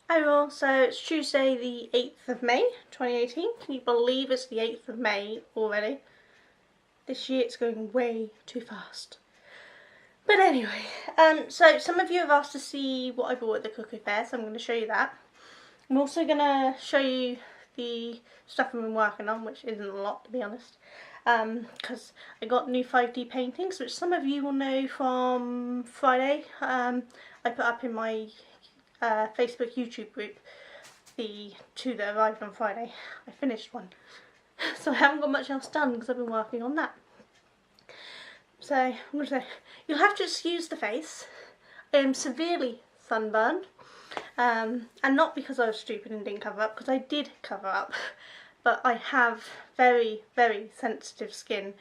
Hi all, so it's Tuesday the 8th of May 2018. Can you believe it's the 8th of May already? This year it's going way too fast. But anyway, so some of you have asked to see what I bought at the Cuckoo Fair, so I'm going to show you that. I'm also going to show you the stuff I've been working on, which isn't a lot to be honest. Because I got new 5D paintings, which some of you will know from Friday. I put up in my Facebook YouTube group the two that arrived on Friday. I finished one, so I haven't got much else done because I've been working on that. So I'm going to say, you'll have to excuse the face. I am severely sunburned, and not because I was stupid and didn't cover up, because I did cover up, but I have very, very sensitive skin,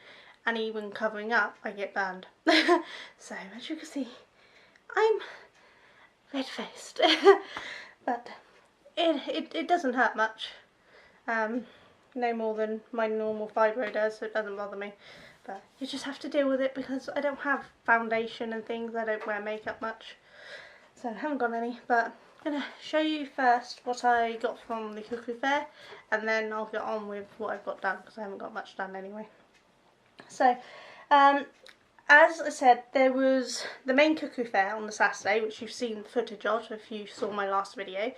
and even covering up I get burned. So as you can see, I'm red-faced. But it doesn't hurt much. No more than my normal fibro does, so it doesn't bother me. But you just have to deal with it because I don't have foundation and things. I don't wear makeup much, so I haven't got any. But I'm going to show you first what I got from the Cuckoo Fair, and then I'll get on with what I've got done because I haven't got much done anyway. So, as I said, there was the main Cuckoo Fair on the Saturday, which you've seen footage of if you saw my last video.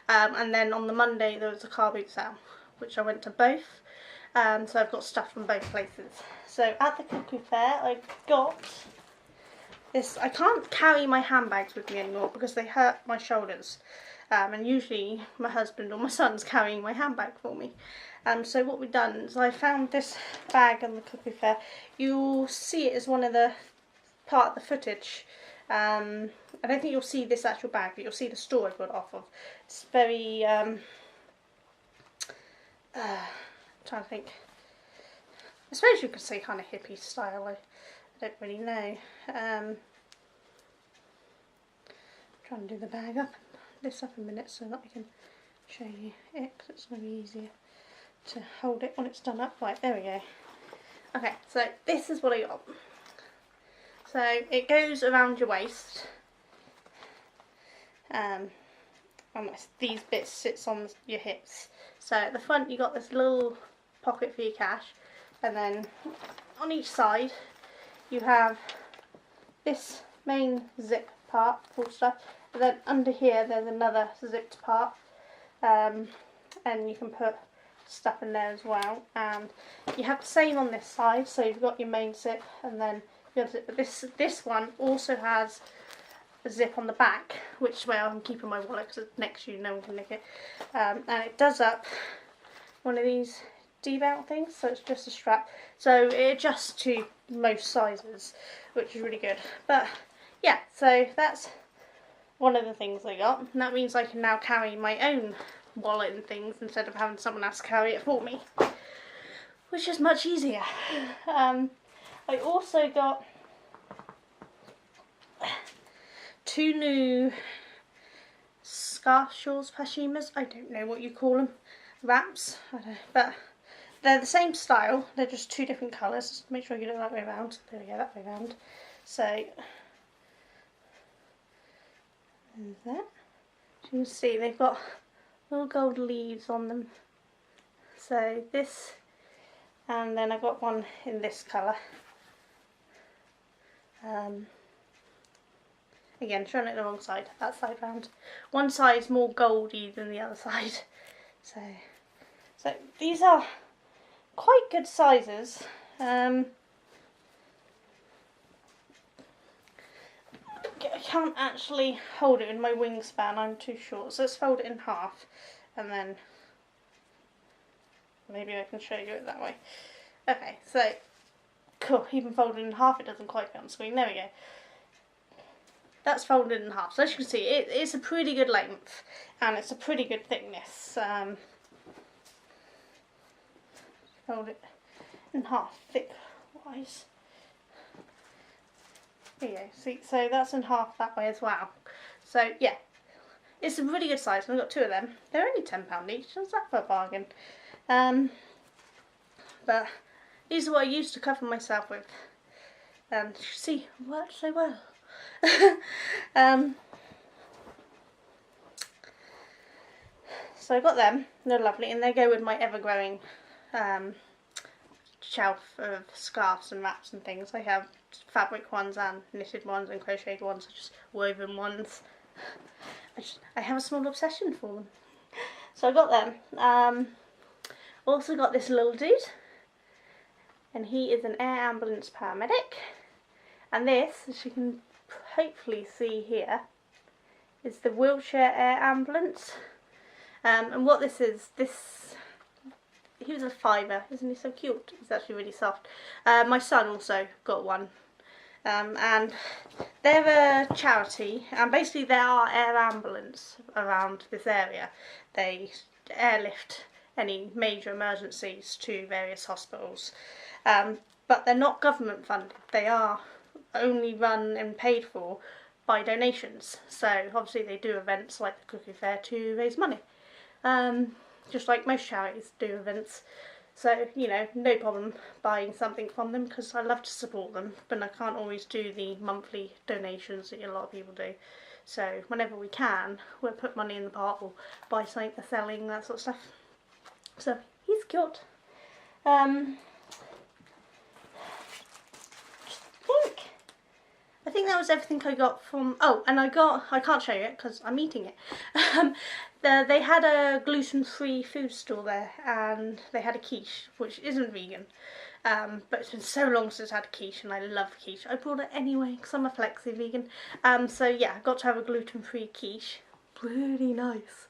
And then on the Monday there was a car boot sale, which I went to both. So I've got stuff from both places. So at the Cuckoo Fair I got this. I can't carry my handbags with me anymore because they hurt my shoulders. And usually my husband or my son's carrying my handbag for me. So what we've done is I found this bag on the Cuckoo Fair. You'll see it as one of the part of the footage. I don't think you'll see this actual bag, but you'll see the store I got it off of. It's very, trying to think. I suppose you could say kind of hippie style. I don't really know. Trying to do the bag up, this up a minute so that I can show you it, because it's going to be easier to hold it when it's done up. Right, there we go. Okay, so this is what I got. So it goes around your waist, and these bits sits on your hips. So at the front you got this little pocket for your cash, and then on each side you have this main zip part full stuff, and then under here there's another zipped part, and you can put stuff in there as well. And you have the same on this side, so you've got your main zip and then your zip, but this one also has a zip on the back, which is where I'm keeping my wallet because it's next to you, no one can nick it. And it does up one of these D-belt things, so it's just a strap, so it adjusts to most sizes, which is really good. But yeah, so that's one of the things I got, and that means I can now carry my own wallet and things instead of having someone else carry it for me, which is much easier. I also got two new scarf shawls, pashimas, I don't know what you call them, wraps, I don't know, but they're the same style, they're just two different colours. Just make sure I get it that way around. There we go, that way around. So there's that. As you can see, they've got little gold leaves on them. So this, and then I got one in this colour. Again, showing it the wrong side, that side round. One side's more goldy than the other side. So these are quite good sizes. I can't actually hold it in my wingspan, I'm too short, so let's fold it in half and then maybe I can show you it that way. Okay, so cool, even folded in half, it doesn't quite fit on screen, there we go. That's folded in half, so as you can see it's a pretty good length and it's a pretty good thickness. Fold it in half thick wise. There you go, see, so that's in half that way as well. So yeah, it's a really good size, and I've got two of them. They're only £10 each, what's that for a bargain? But these are what I used to cover myself with, and you see, it worked so well. so I got them. They're lovely, and they go with my ever-growing shelf of scarves and wraps and things. I have fabric ones and knitted ones and crocheted ones, just woven ones. I have a small obsession for them. So I got them. Also got this little dude, and he is an air ambulance paramedic. And this, as you can hopefully see here, is the wheelchair air ambulance. And what this is, he was a fiver, isn't he so cute? He's actually really soft. My son also got one. And they're a charity, and basically they are air ambulance around this area. They airlift any major emergencies to various hospitals. But they're not government funded. They are only run and paid for by donations. So obviously they do events like the Cuckoo Fair to raise money. Just like most charities do events. So, you know, no problem buying something from them because I love to support them, but I can't always do the monthly donations that a lot of people do. So whenever we can, we'll put money in the pot or buy something they're selling, that sort of stuff. So he's cute. I think that was everything I got from, oh, and I can't show you it because I'm eating it. They had a gluten-free food store there, and they had a quiche, which isn't vegan. But it's been so long since I had a quiche, and I love quiche. I brought it anyway because I'm a flexi vegan. So yeah, I got to have a gluten-free quiche. Really nice.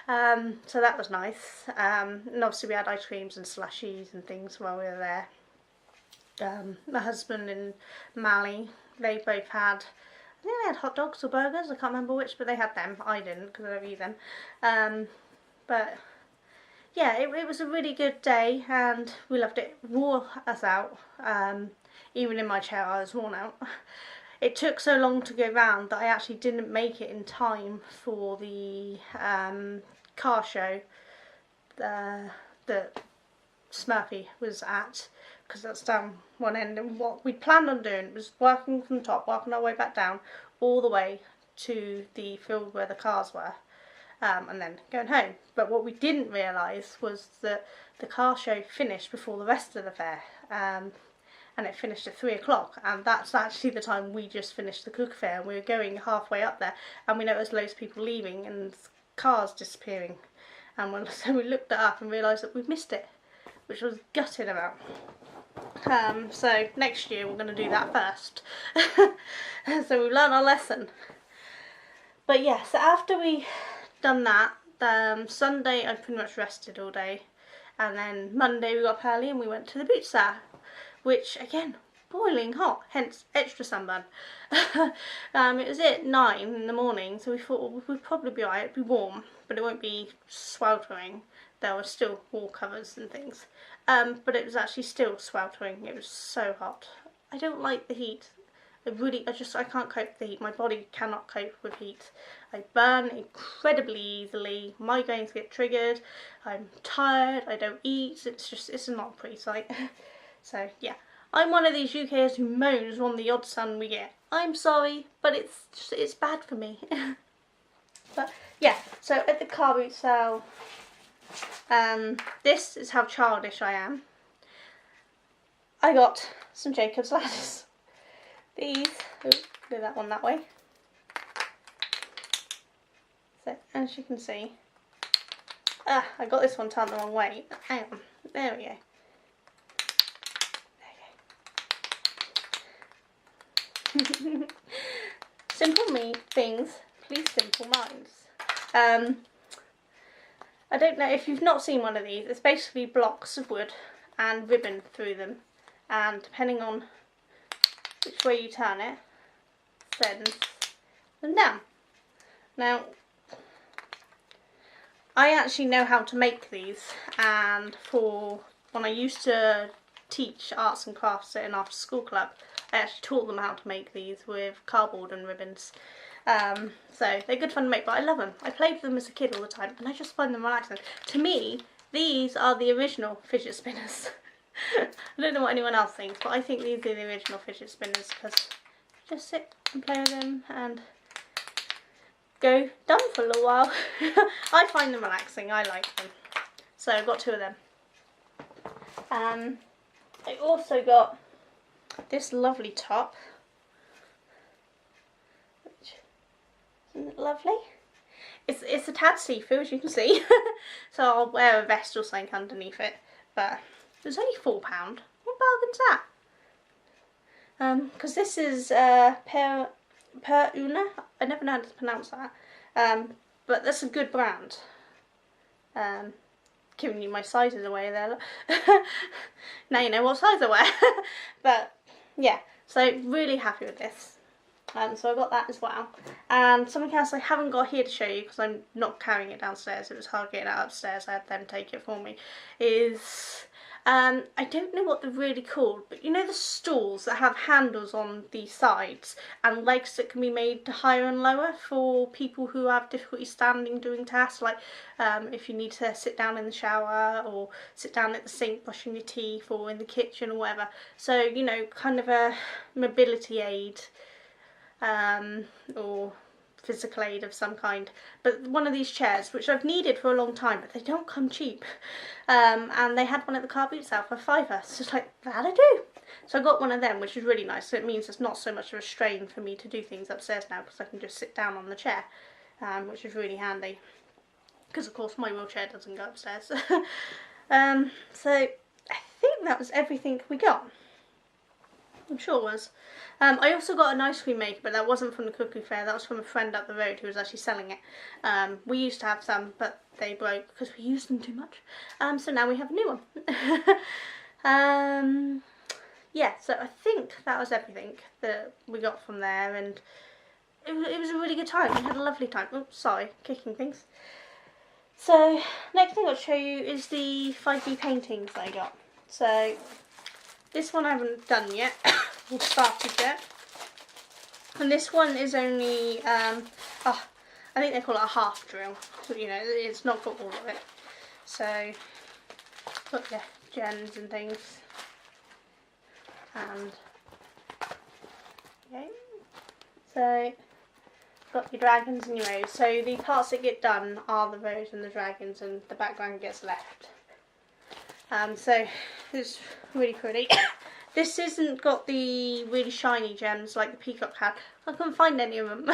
So that was nice. And obviously we had ice creams and slushies and things while we were there. My husband and Mally, they both had, I think they had hot dogs or burgers, I can't remember which, but they had them. I didn't because I don't eat them. But yeah, it was a really good day and we loved it. It wore us out. Even in my chair I was worn out. It took so long to go round that I actually didn't make it in time for the car show that Smurfy was at, because that's down one end, and what we planned on doing was working from the top, working our way back down all the way to the field where the cars were, and then going home. But what we didn't realise was that the car show finished before the rest of the fair, and it finished at 3 o'clock, and that's actually the time we just finished the Cuckoo Fair, and we were going halfway up there and we noticed loads of people leaving and cars disappearing, and so we looked it up and realised that we'd missed it, which I was gutted about. So next year we're going to do that first. So we've learned our lesson. But yeah, so after we done that, Sunday I pretty much rested all day, and then Monday we got up early and we went to the boot sale, which again, boiling hot, hence extra sunburn. It was at 9 in the morning, so we thought we'd probably be alright, it'd be warm, but it won't be sweltering. There were still wall covers and things, but it was actually still sweltering. It was so hot. I don't like the heat. I can't cope with the heat. My body cannot cope with heat. I burn incredibly easily. Migraines get triggered. I'm tired. I don't eat. It's not a pretty sight. So yeah, I'm one of these UKers who moans on the odd sun we get. I'm sorry, but it's bad for me. But yeah, so at the car boot sale, this is how childish I am. I got some Jacob's ladders. These, do that one that way. So as you can see, I got this one turned the wrong way. Hang on, there we go. Simple things, please simple minds. I don't know if you've not seen one of these. It's basically blocks of wood and ribbon through them, and depending on which way you turn it, sends them down. Now, I actually know how to make these, and for when I used to teach arts and crafts at an after school club, I actually taught them how to make these with cardboard and ribbons. So they're good fun to make, but I love them. I played with them as a kid all the time and I just find them relaxing. To me, these are the original fidget spinners. I don't know what anyone else thinks, but I think these are the original fidget spinners because you just sit and play with them and go dumb for a little while. I find them relaxing, I like them. So I've got 2 of them. I also got this lovely top, which isn't it lovely? It's a tad see-through, as you can see. So I'll wear a vest or something underneath it. But it was only £4. What bargain's that? Because this is per una. I never know how to pronounce that. But that's a good brand. Giving you my sizes away there. Now you know what size I wear. But yeah, so really happy with this. So I got that as well. And something else I haven't got here to show you because I'm not carrying it downstairs. It was hard getting it upstairs. I had them take it for me. Is I don't know what they're really called, but you know the stools that have handles on the sides and legs that can be made higher and lower for people who have difficulty standing doing tasks, like if you need to sit down in the shower or sit down at the sink brushing your teeth or in the kitchen or whatever. So, you know, kind of a mobility aid or physical aid of some kind, but one of these chairs which I've needed for a long time, but they don't come cheap, and they had one at the car boot sale for £5, so it's like, that'll do. So I got one of them, which is really nice, so it means it's not so much of a strain for me to do things upstairs now because I can just sit down on the chair, which is really handy because of course my wheelchair doesn't go upstairs. So I think that was everything we got. I'm sure it was. I also got an ice cream maker, but that wasn't from the Cuckoo Fair. That was from a friend up the road who was actually selling it. We used to have some, but they broke because we used them too much. So now we have a new one. Yeah, so I think that was everything that we got from there, and it was a really good time. We had a lovely time. Oh, sorry, kicking things. So next thing I'll show you is the 5D paintings that I got. So this one I haven't done yet, or started yet. And this one is only, I think they call it a half drill. You know, it's not got all of it. So, got the gems and things. And, okay. So, got your dragons and your rose. So the parts that get done are the rose and the dragons, and the background gets left. So it's really pretty. This isn't got the really shiny gems like the peacock had. I couldn't find any of them.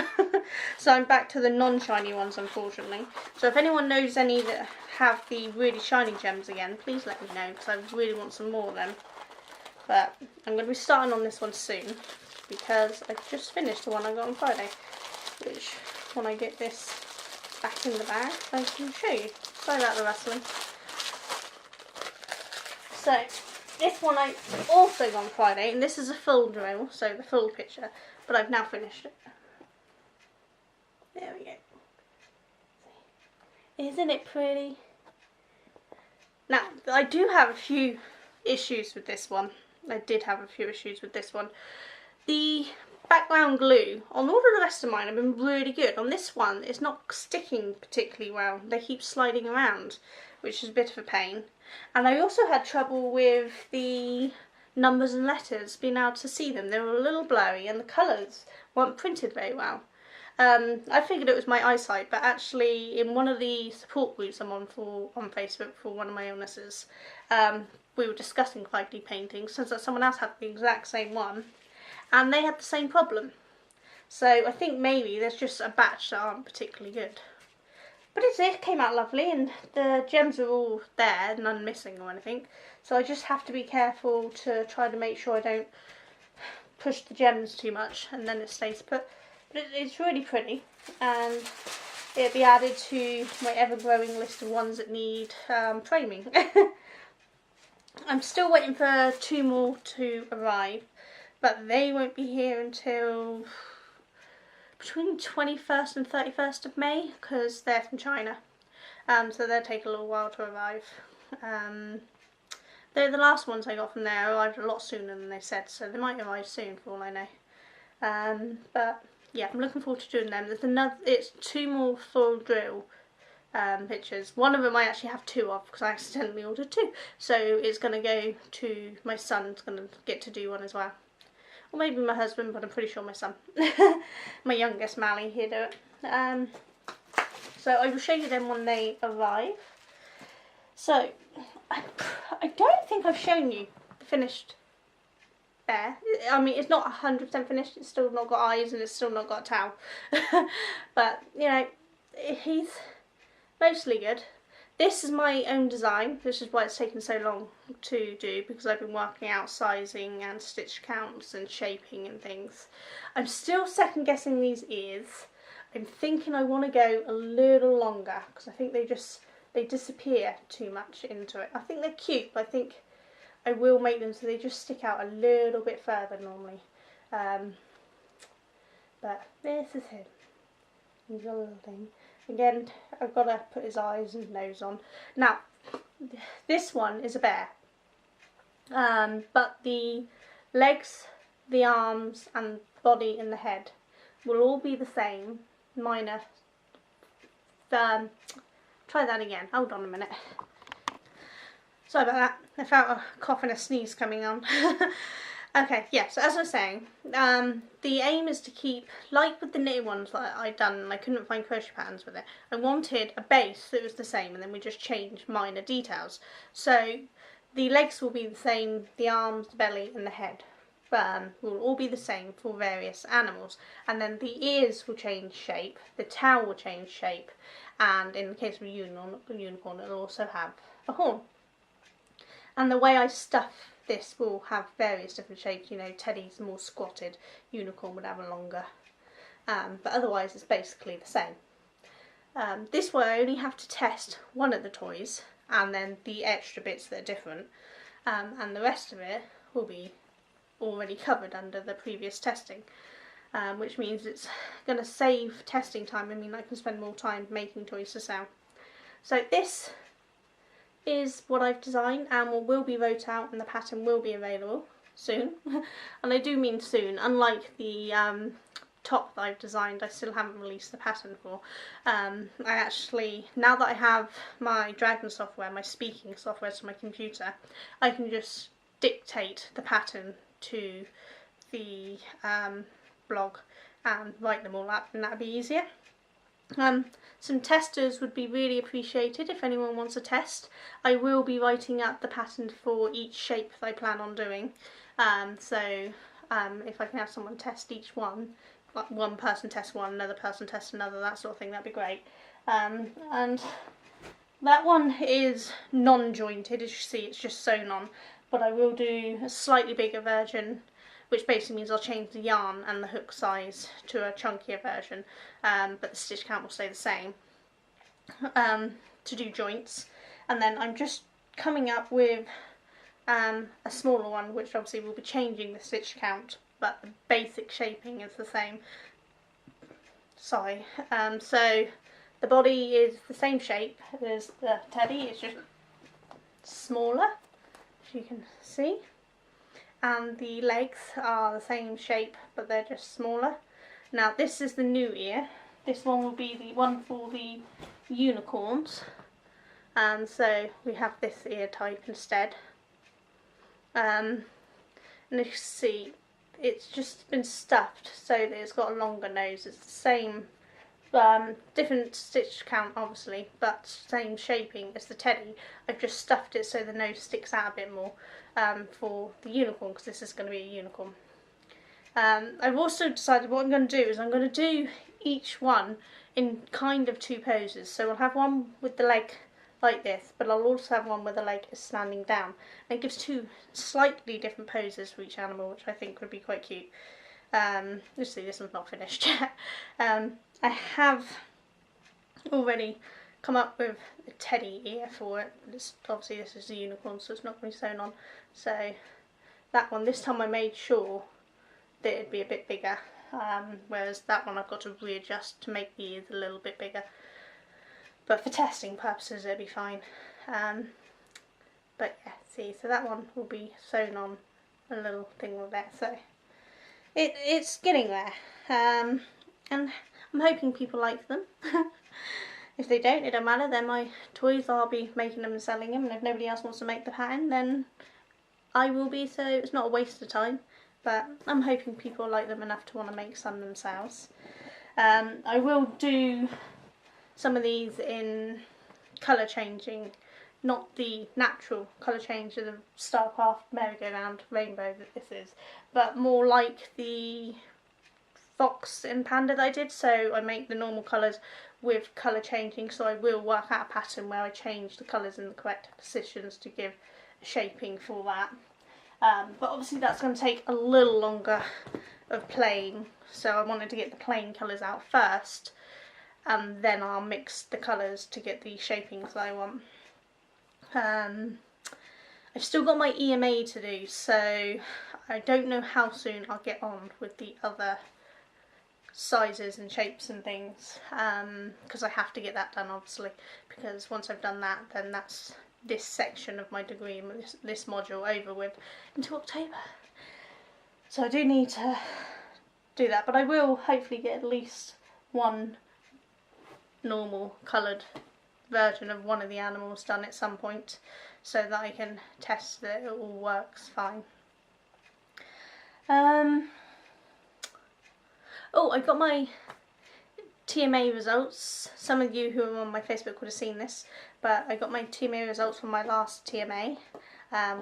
So I'm back to the non-shiny ones, unfortunately. So if anyone knows any that have the really shiny gems again, please let me know, because I really want some more of them. But I'm going to be starting on this one soon, because I just finished the one I got on Friday. Which, when I get this back in the bag, I can show you. Sorry about the rustling. So, this one I also got on Friday, and this is a full drill, so the full picture, but I've now finished it. There we go. Isn't it pretty? Now, I do have a few issues with this one. I did have a few issues with this one. The background glue, on all of the rest of mine, have been really good. On this one, it's not sticking particularly well. They keep sliding around, which is a bit of a pain. And I also had trouble with the numbers and letters, being able to see them. They were a little blurry and the colours weren't printed very well. I figured it was my eyesight, but actually in one of the support groups I'm on Facebook for one of my illnesses, we were discussing 5D painting, since that someone else had the exact same one, and they had the same problem. So I think maybe there's just a batch that aren't particularly good. But it came out lovely, and the gems are all there, none missing or anything. So I just have to be careful to try to make sure I don't push the gems too much, and then it stays put. But it's really pretty, and it'll be added to my ever-growing list of ones that need framing. I'm still waiting for 2 more to arrive, but they won't be here until between 21st and 31st of May, because they're from China, so they'll take a little while to arrive. The last ones I got from there arrived a lot sooner than they said, so they might arrive soon for all I know. But yeah, I'm looking forward to doing them. It's 2 more full drill pictures. One of them I actually have 2 of because I accidentally ordered 2, so it's going to go to my son's going to get to do one as well. Or maybe my husband, but I'm pretty sure my son. My youngest, Mally, he'll do it. So I will show you them when they arrive. So I don't think I've shown you the finished bear. I mean, it's not 100% finished. It's still not got eyes and it's still not got a tail. But, you know, he's mostly good. This is my own design. This is why it's taken so long to do, because I've been working out sizing and stitch counts and shaping and things. I'm still second guessing these ears. I'm thinking I want to go a little longer because I think they disappear too much into it. I think they're cute, but I think I will make them so they just stick out a little bit further normally. But this is him. He's a little thing. Again, I've got to put his eyes and nose on. Now, this one is a bear. But the legs, the arms and body and the head will all be the same, minus... try that again. Hold on a minute. Sorry about that. I felt a cough and a sneeze coming on. Okay, yeah, so as I was saying, the aim is to keep, like with the knitted ones that I'd done and I couldn't find crochet patterns with it, I wanted a base that was the same and then we just changed minor details. So the legs will be the same, the arms, the belly and the head will all be the same for various animals, and then the ears will change shape, the tail will change shape, and in the case of a unicorn it'll also have a horn. And the way I stuff this will have various different shapes. You know, Teddy's more squatted, unicorn would have a longer, but otherwise it's basically the same. This way I only have to test one of the toys and then the extra bits that are different, and the rest of it will be already covered under the previous testing, which means it's going to save testing time. I mean, I can spend more time making toys to sell. So this is what I've designed and will be wrote out, and the pattern will be available soon. And I do mean soon. Unlike the top that I've designed, I still haven't released the pattern for. I actually, now that I have my Dragon software, my speaking software to my computer, I can just dictate the pattern to the blog and write them all up, and that'd be easier. Some testers would be really appreciated if anyone wants a test. I will be writing up the pattern for each shape that I plan on doing. So if I can have someone test each one, like one person test one, another person test another, that sort of thing, that'd be great. And that one is non-jointed, as you see, it's just sewn on, but I will do a slightly bigger version, which basically means I'll change the yarn and the hook size to a chunkier version, but the stitch count will stay the same, to do joints. And then I'm just coming up with a smaller one, which obviously will be changing the stitch count, but the basic shaping is the same. Sorry. So the body is the same shape as the teddy, it's just smaller, as you can see. And the legs are the same shape, but they're just smaller. Now this is the new ear. This one will be the one for the unicorns. And so we have this ear type instead. And as you can see, it's just been stuffed so that it's got a longer nose. It's the same, different stitch count obviously, but same shaping as the teddy. I've just stuffed it so the nose sticks out a bit more for the unicorn, because this is going to be a unicorn. I've also decided what I'm going to do is I'm going to do each one in kind of two poses. So I'll have one with the leg like this, but I'll also have one where the leg is standing down. And it gives two slightly different poses for each animal, which I think would be quite cute. You'll see this one's not finished yet. I have already come up with a teddy ear for it. Obviously this is a unicorn, so it's not going to be sewn on. So that one, this time I made sure that it'd be a bit bigger, whereas that one I've got to readjust to make the ears a little bit bigger. But for testing purposes it'll be fine. But yeah, see, so that one will be sewn on a little thing with that. So it's getting there, and I'm hoping people like them. If they don't, it don't matter, they're my toys, I'll be making them and selling them, and if nobody else wants to make the pattern, then I will be, so it's not a waste of time. But I'm hoping people like them enough to want to make some themselves. I will do some of these in colour changing, not the natural colour change of the Starcraft merry-go-round rainbow that this is, but more like the fox and panda that I did. So I make the normal colours with colour changing, so I will work out a pattern where I change the colours in the correct positions to give a shaping for that. But obviously that's going to take a little longer of playing, so I wanted to get the plain colours out first, and then I'll mix the colours to get the shapings that I want. I've still got my EMA to do, so I don't know how soon I'll get on with the other sizes and shapes and things, because I have to get that done obviously, because once I've done that, then that's this section of my degree and this module over with until October. So I do need to do that, but I will hopefully get at least one normal coloured version of one of the animals done at some point, so that I can test that it all works fine. Oh, I got my TMA results. Some of you who are on my Facebook would have seen this, but I got my TMA results from my last TMA,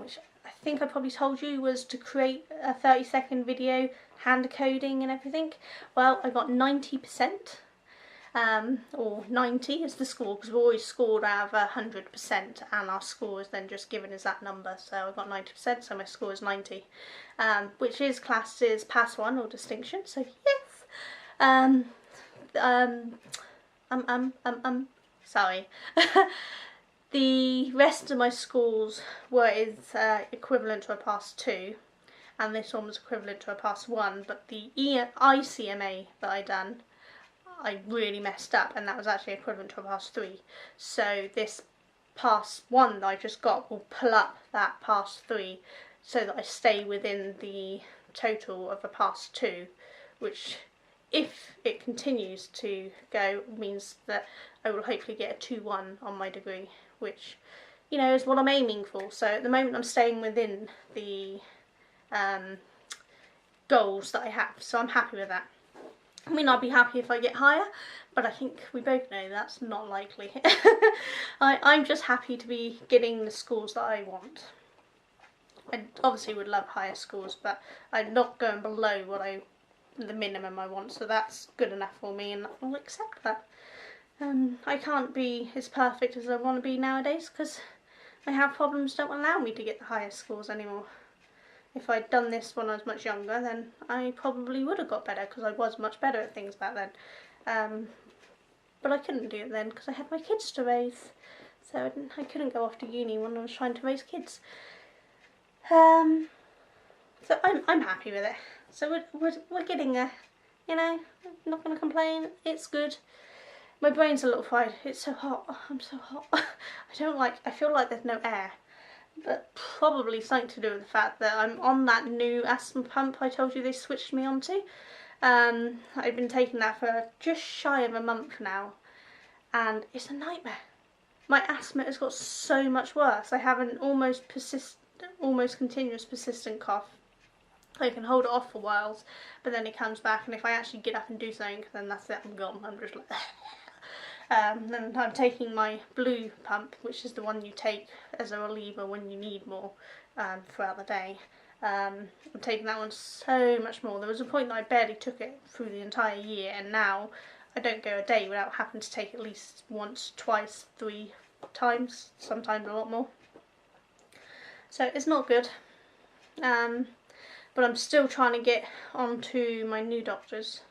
which I think I probably told you was to create a 30-second video, hand coding and everything. Well, I got 90%, or 90 is the score, because we're always scored out of 100%, and our score is then just given as that number. So I got 90%, so my score is 90, which is classed as pass 1 or distinction. So yes. Sorry. The rest of my scores were equivalent to a pass 2, and this one was equivalent to a pass 1, but the ICMA that I done, I really messed up, and that was actually equivalent to a pass 3. So this pass 1 that I just got will pull up that pass 3, so that I stay within the total of a pass 2, which, if it continues to go, means that I will hopefully get a 2-1 on my degree, which, you know, is what I'm aiming for. So at the moment I'm staying within the goals that I have, so I'm happy with that. I mean, I'd be happy if I get higher, but I think we both know that's not likely. I'm just happy to be getting the scores that I want. I obviously would love higher scores, but I'm not going below the minimum I want, so that's good enough for me, and I'll accept that. I can't be as perfect as I want to be nowadays, because I have problems don't allow me to get the highest scores anymore. If I'd done this when I was much younger, then I probably would have got better, because I was much better at things back then. But I couldn't do it then because I had my kids to raise, so I couldn't go off to uni when I was trying to raise kids. So I'm happy with it. So we're getting there, you know. I'm not going to complain. It's good. My brain's a little fried. It's so hot. Oh, I'm so hot. I feel like there's no air. But probably something to do with the fact that I'm on that new asthma pump I told you they switched me onto. I've been taking that for just shy of a month now, and it's a nightmare. My asthma has got so much worse. I have an almost continuous persistent cough. I can hold it off for whiles, but then it comes back, and if I actually get up and do something, then that's it, I'm gone. I'm just like and I'm taking my blue pump, which is the one you take as a reliever when you need more throughout the day. I'm taking that one so much more. There was a point that I barely took it through the entire year, and now I don't go a day without having to take at least once, twice, 3 times, sometimes a lot more. So it's not good. But I'm still trying to get onto my new doctors.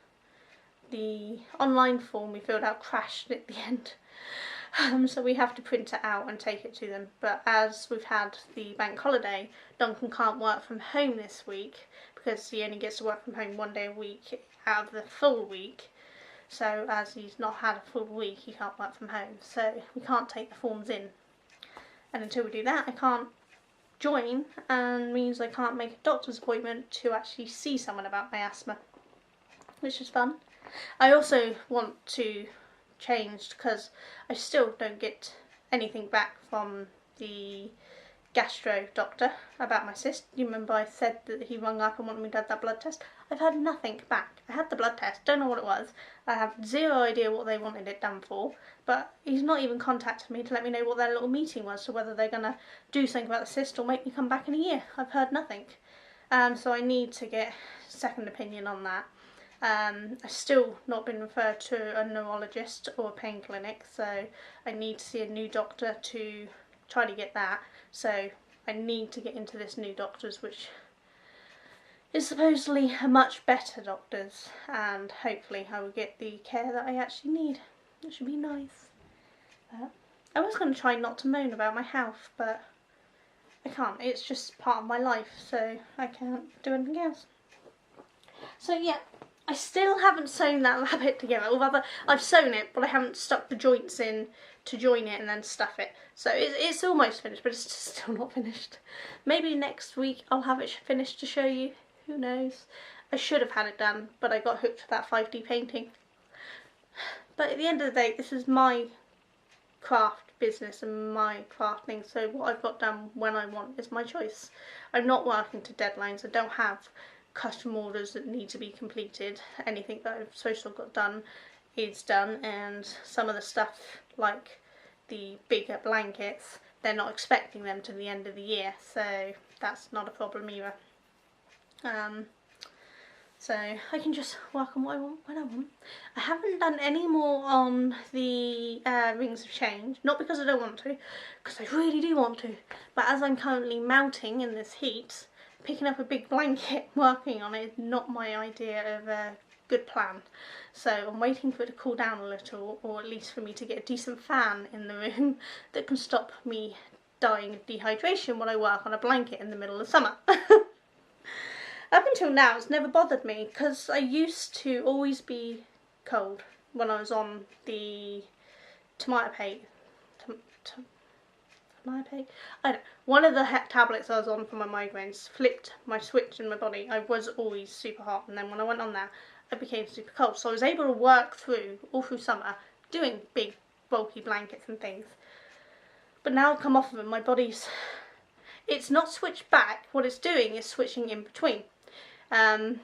The online form we filled out crashed at the end, so we have to print it out and take it to them. But as we've had the bank holiday, Duncan can't work from home this week because he only gets to work from home 1 day a week out of the full week. So as he's not had a full week, he can't work from home, so we can't take the forms in. And until we do that, I can't join, and means I can't make a doctor's appointment to actually see someone about my asthma, which is fun. I also want to change because I still don't get anything back from the gastro doctor about my cyst. You remember I said that he rung up and wanted me to have that blood test? I've had nothing back. I had the blood test, don't know what it was. I have zero idea what they wanted it done for, but he's not even contacted me to let me know what their little meeting was, so whether they're going to do something about the cyst or make me come back in a year. I've heard nothing. So I need to get a second opinion on that. I've still not been referred to a neurologist or a pain clinic, so I need to see a new doctor to try to get that. So I need to get into this new doctor's, which is supposedly a much better doctor's, and hopefully I will get the care that I actually need. It should be nice. I was going to try not to moan about my health, but I can't. It's just part of my life, so I can't do anything else. So yeah, I still haven't sewn that rabbit together, or rather I've sewn it, but I haven't stuck the joints in to join it and then stuff it. So it's almost finished, but it's still not finished. Maybe next week I'll have it finished to show you. Who knows? I should have had it done, but I got hooked to that 5D painting. But at the end of the day, this is my craft business and my crafting, so what I've got done when I want is my choice. I'm not working to deadlines. I don't have custom orders that need to be completed. Anything that I've supposed to have got done is done, and some of the stuff like the bigger blankets, they're not expecting them to the end of the year, so that's not a problem either. So I can just work on what I want when I want. I haven't done any more on the Rings of Change, not because I don't want to, because I really do want to, but as I'm currently melting in this heat, picking up a big blanket, working on it is not my idea of a good plan. So I'm waiting for it to cool down a little, or at least for me to get a decent fan in the room that can stop me dying of dehydration when I work on a blanket in the middle of summer. Up until now, it's never bothered me, because I used to always be cold when I was on the tomato one of the tablets I was on for my migraines flipped my switch in my body. I was always super hot, and then when I went on that, I became super cold. So I was able to work through, all through summer, doing big, bulky blankets and things. But now I've come off of it, my body's... It's not switched back, what it's doing is switching in between. And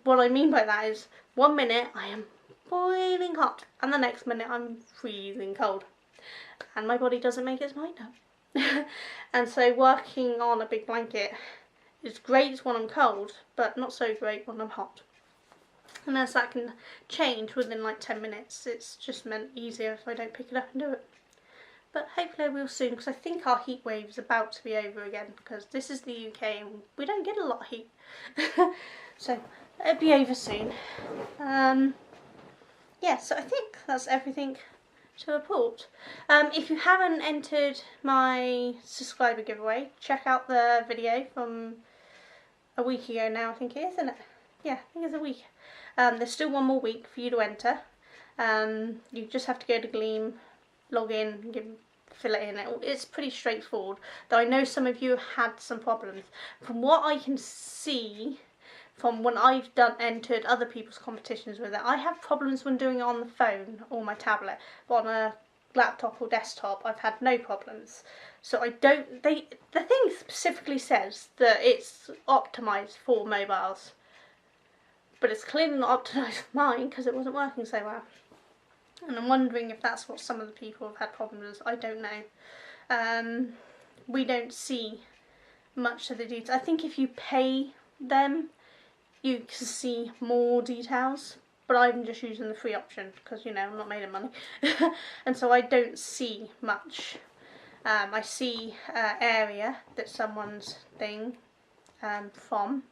what I mean by that is, 1 minute I am boiling hot, and the next minute I'm freezing cold. And my body doesn't make its mind up. And so working on a big blanket is great when I'm cold, but not so great when I'm hot. And as that can change within like 10 minutes, it's just meant easier if I don't pick it up and do it. But hopefully I will soon, because I think our heat wave is about to be over again, because this is the UK and we don't get a lot of heat. So it'll be over soon. Yeah, so I think that's everything to report. If you haven't entered my subscriber giveaway, check out the video from a week ago now, I think it is, isn't it? Yeah, I think it's a week. There's still one more week for you to enter. You just have to go to Gleam, log in, fill it in. It's pretty straightforward, though I know some of you have had some problems. From what I can see, from when I've entered other people's competitions with it, I have problems when doing it on the phone or my tablet, but on a laptop or desktop I've had no problems. So I don't, the thing specifically says that it's optimised for mobiles, but it's clearly not optimised for mine because it wasn't working so well. And I'm wondering if that's what some of the people have had problems with. I don't know. We don't see much of the details. I think if you pay them, you can see more details. But I'm just using the free option because, you know, I'm not made of money. And so I don't see much. I see area that someone's thing from.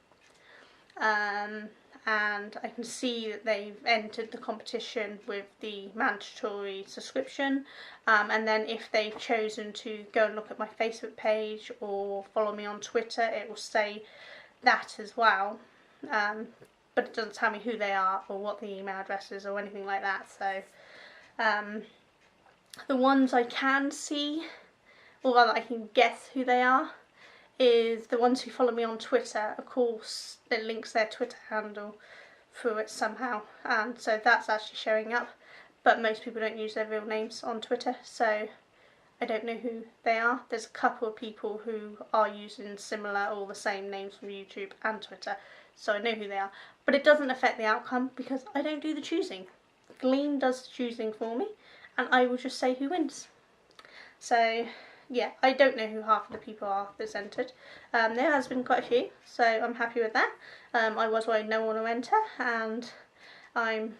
And I can see that they've entered the competition with the mandatory subscription, and then if they've chosen to go and look at my Facebook page or follow me on Twitter, it will say that as well, but it doesn't tell me who they are or what the email address is or anything like that. So the ones I can see, or rather I can guess who they are, is the ones who follow me on Twitter. Of course, it links their Twitter handle through it somehow, and so that's actually showing up. But most people don't use their real names on Twitter, so I don't know who they are. There's a couple of people who are using similar or the same names from YouTube and Twitter, so I know who they are. But it doesn't affect the outcome because I don't do the choosing. Gleam does the choosing for me, and I will just say who wins. So yeah, I don't know who half of the people are that's entered. There has been quite a few, so I'm happy with that. I was worried no one will enter, and I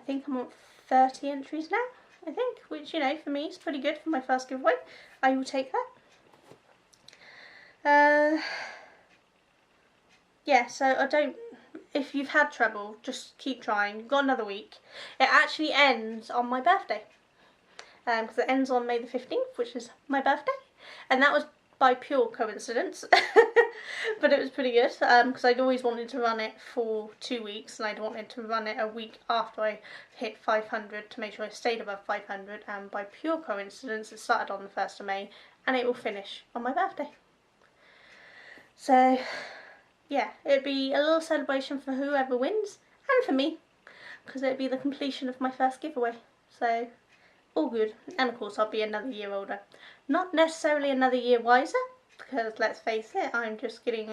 think I'm on 30 entries now, I think, which, you know, for me is pretty good for my first giveaway. I will take that. Yeah, so I don't, if you've had trouble, just keep trying. You've got another week. It actually ends on my birthday, because it ends on May the 15th, which is my birthday, and that was by pure coincidence. But it was pretty good, because I'd always wanted to run it for 2 weeks, and I'd wanted to run it a week after I hit 500 to make sure I stayed above 500, and by pure coincidence it started on the 1st of May and it will finish on my birthday. So yeah, it'd be a little celebration for whoever wins, and for me, because it'd be the completion of my first giveaway. So all good. And of course I'll be another year older. Not necessarily another year wiser, because let's face it, I'm just getting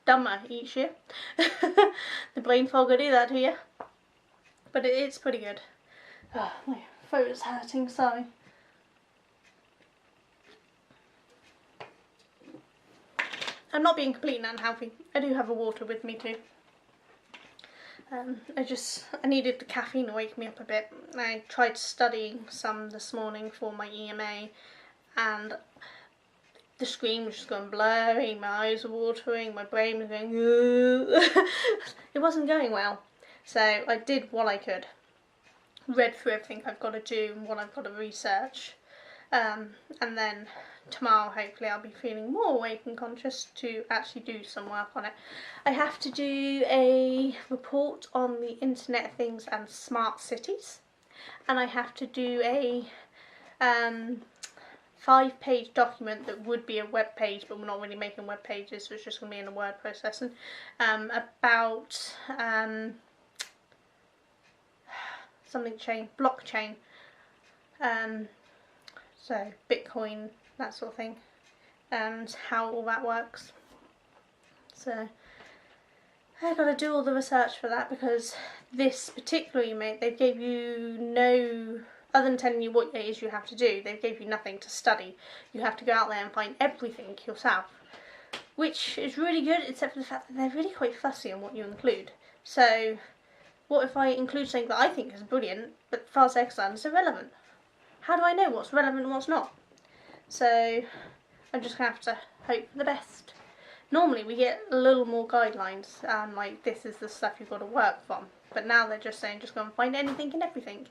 dumber each year. The brain fog will do that to you. But it's pretty good. Oh, my throat is hurting, sorry. I'm not being completely unhealthy. I do have a water with me too. I needed the caffeine to wake me up a bit. I tried studying some this morning for my EMA, and the screen was just going blurry, my eyes were watering, my brain was going it wasn't going well. So I did what I could. Read through everything I've got to do and what I've got to research. And then tomorrow hopefully I'll be feeling more awake and conscious to actually do some work on it. I have to do a report on the Internet of Things and smart cities, and I have to do a 5-page document that would be a web page, but we're not really making web pages, so it's just going to be in a word processing, about blockchain, so Bitcoin, that sort of thing, and how all that works. So I've got to do all the research for that, because this particular unit, they gave you no, other than telling you what it is you have to do, they gave you nothing to study. You have to go out there and find everything yourself, which is really good, except for the fact that they're really quite fussy on what you include. So what if I include something that I think is brilliant, but as far as they're concerned is irrelevant? How do I know what's relevant and what's not? So I'm just going to have to hope for the best. Normally we get a little more guidelines, like this is the stuff you've got to work from, but now they're just saying just go and find anything and everything.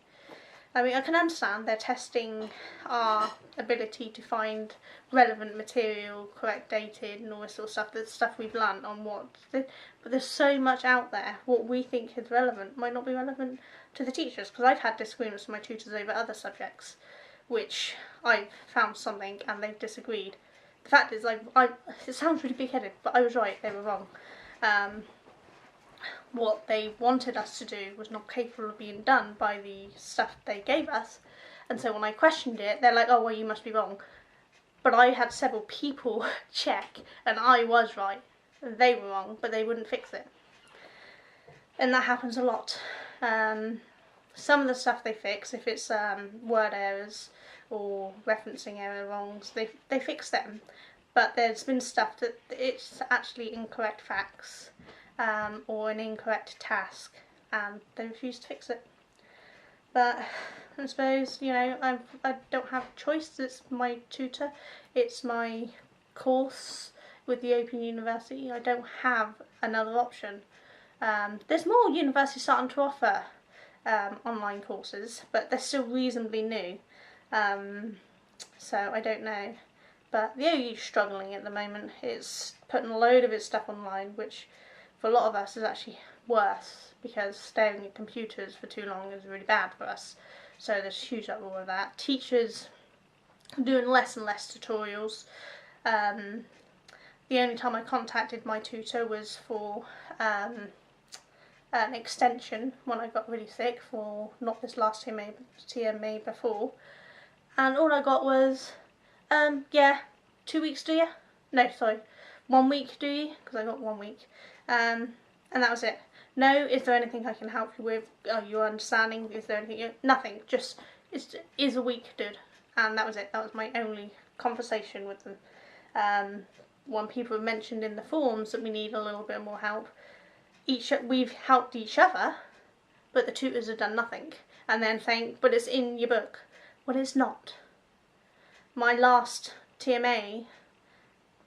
I mean, I can understand they're testing our ability to find relevant material, correct dated and all this sort of stuff, the stuff we've learnt on but there's so much out there. What we think is relevant might not be relevant to the teachers, because I've had disagreements with my tutors over other subjects, which I've found something and they've disagreed. The fact is, it sounds really big-headed, but I was right, they were wrong. What they wanted us to do was not capable of being done by the stuff they gave us, and so when I questioned it, they're like, oh well, you must be wrong. But I had several people check, and I was right. They were wrong, but they wouldn't fix it. And that happens a lot. Some of the stuff they fix, if it's word errors or referencing error wrongs, they fix them. But there's been stuff that it's actually incorrect facts, or an incorrect task, and they refuse to fix it. But I suppose, you know, I don't have a choice. It's my tutor, it's my course with the Open University. I don't have another option. There's more universities starting to offer online courses, but they're still reasonably new, so I don't know. But the OU's struggling at the moment. It's putting a load of its stuff online, which for a lot of us is actually worse, because staring at computers for too long is really bad for us. So there's a huge uproar of that. Teachers are doing less and less tutorials. The only time I contacted my tutor was for an extension when I got really sick, for not this last TMA before, and all I got was, yeah, 2 weeks do you? No, sorry, 1 week do you? Because I got 1 week. And that was it. No, is there anything I can help you with? Are you understanding? Is there anything? Nothing. Just, is a week good? And that was it. That was my only conversation with them. When people have mentioned in the forums that we need a little bit more help, we've helped each other, but the tutors have done nothing. And then saying, but it's in your book. Well, it's not. My last TMA,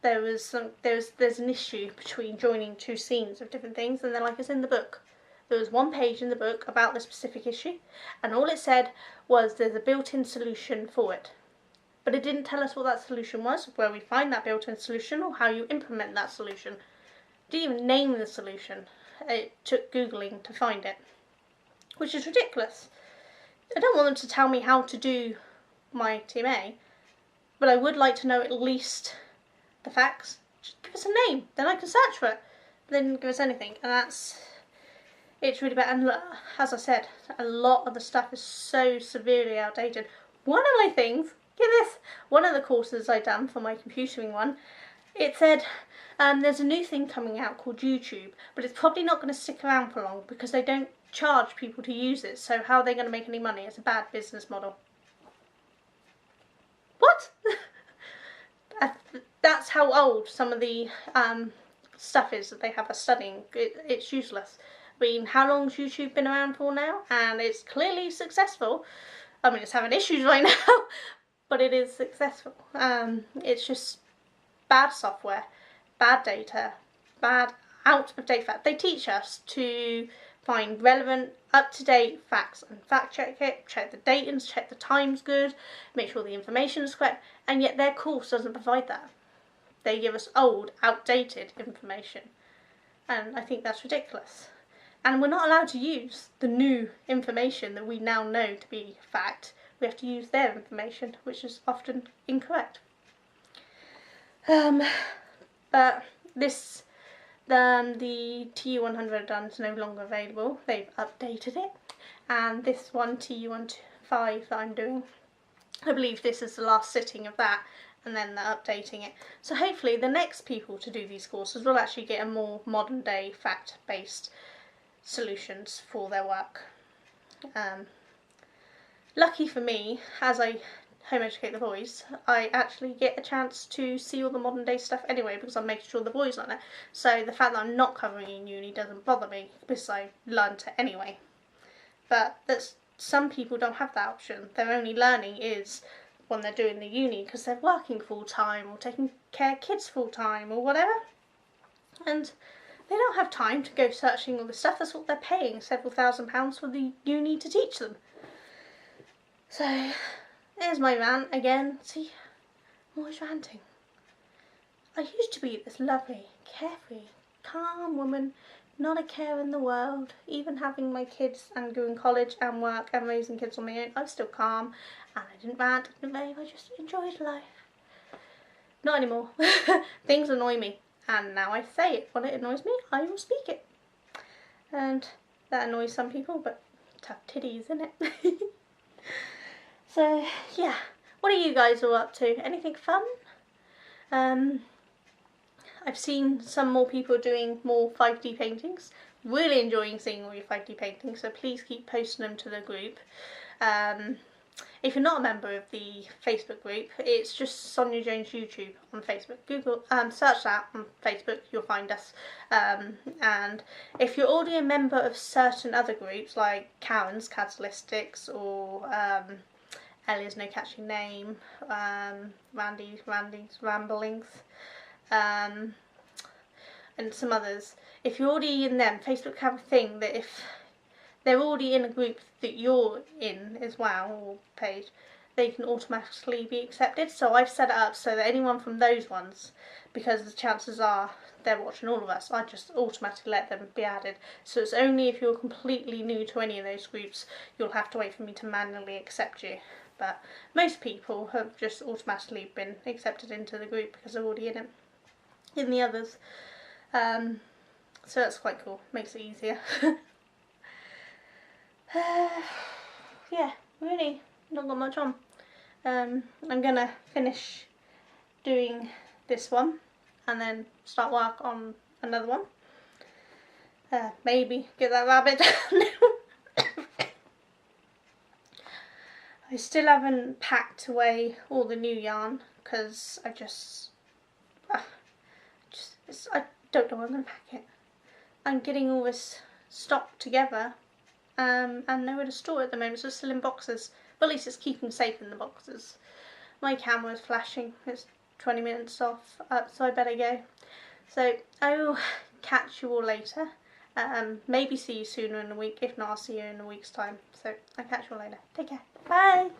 there's an issue between joining two scenes of different things, and they're like, it's in the book. There was one page in the book about the specific issue, and all it said was there's a built-in solution for it. But it didn't tell us what that solution was, where we find that built-in solution, or how you implement that solution. It didn't even name the solution. It took Googling to find it, which is ridiculous. I don't want them to tell me how to do my TMA, but I would like to know at least the facts. Just give us a name, then I can search for it. They didn't give us anything, and it's really bad. And as I said, a lot of the stuff is so severely outdated. One of my things, get this, one of the courses I done for my computing one, it said there's a new thing coming out called YouTube, but it's probably not going to stick around for long because they don't charge people to use it, so how are they going to make any money? It's a bad business model. What? That's how old some of the stuff is that they have us studying. It's useless. I mean, how long's YouTube been around for now? And it's clearly successful. I mean, it's having issues right now, but it is successful. It's just bad software, bad data, bad out-of-date facts. They teach us to find relevant, up-to-date facts and fact-check it, check the datings, check the time's good, make sure the information is correct, and yet their course doesn't provide that. They give us old, outdated information, and I think that's ridiculous. And we're not allowed to use the new information that we now know to be fact. We have to use their information, which is often incorrect. But this, the TU100 done is no longer available. They've updated it, and this one TU15 that I'm doing, I believe this is the last sitting of that, and then they're updating it. So hopefully the next people to do these courses will actually get a more modern day fact-based solutions for their work. Lucky for me, as I home educate the boys, I actually get a chance to see all the modern day stuff anyway because I'm making sure the boys learn it. So the fact that I'm not covering in uni doesn't bother me because I learned it anyway. But some people don't have that option. Their only learning is when they're doing the uni because they're working full time or taking care of kids full time or whatever. And they don't have time to go searching all this stuff. That's what they're paying several £1000s for the uni to teach them. So there's my rant again. See, I'm always ranting. I used to be this lovely, carefree, calm woman, not a care in the world. Even having my kids and doing college and work and raising kids on my own, I was still calm and I didn't rant, I didn't rave, I just enjoyed life. Not anymore. Things annoy me. And now I say it. When it annoys me, I will speak it. And that annoys some people, but tough titties, isn't it? So, yeah. What are you guys all up to? Anything fun? I've seen some more people doing more 5D paintings. Really enjoying seeing all your 5D paintings, so please keep posting them to the group. If you're not a member of the Facebook group, it's just Sonia Jones YouTube on Facebook. Google, search that on Facebook, you'll find us. And if you're already a member of certain other groups, like Karen's Catalystics, or Ellie's No Catchy Name, Randy's Ramblings, and some others, if you're already in them, Facebook have a thing that if they're already in a group that you're in as well, or page, they can automatically be accepted. So I've set it up so that anyone from those ones, because the chances are they're watching all of us, I just automatically let them be added. So it's only if you're completely new to any of those groups, you'll have to wait for me to manually accept you. But most people have just automatically been accepted into the group because they're already in it, in the others. So that's quite cool, makes it easier. Yeah, really, not got much on. I'm gonna finish doing this one and then start work on another one. Maybe get that rabbit down. I still haven't packed away all the new yarn because I don't know where I'm going to pack it. I'm getting all this stock together and nowhere to store it at the moment, so it's still in boxes. But at least it's keeping safe in the boxes. My camera's flashing, it's 20 minutes off, so I better go. So I will catch you all later. Maybe see you sooner in a week, if not I'll see you in a week's time. So I'll catch you all later. Take care. Bye!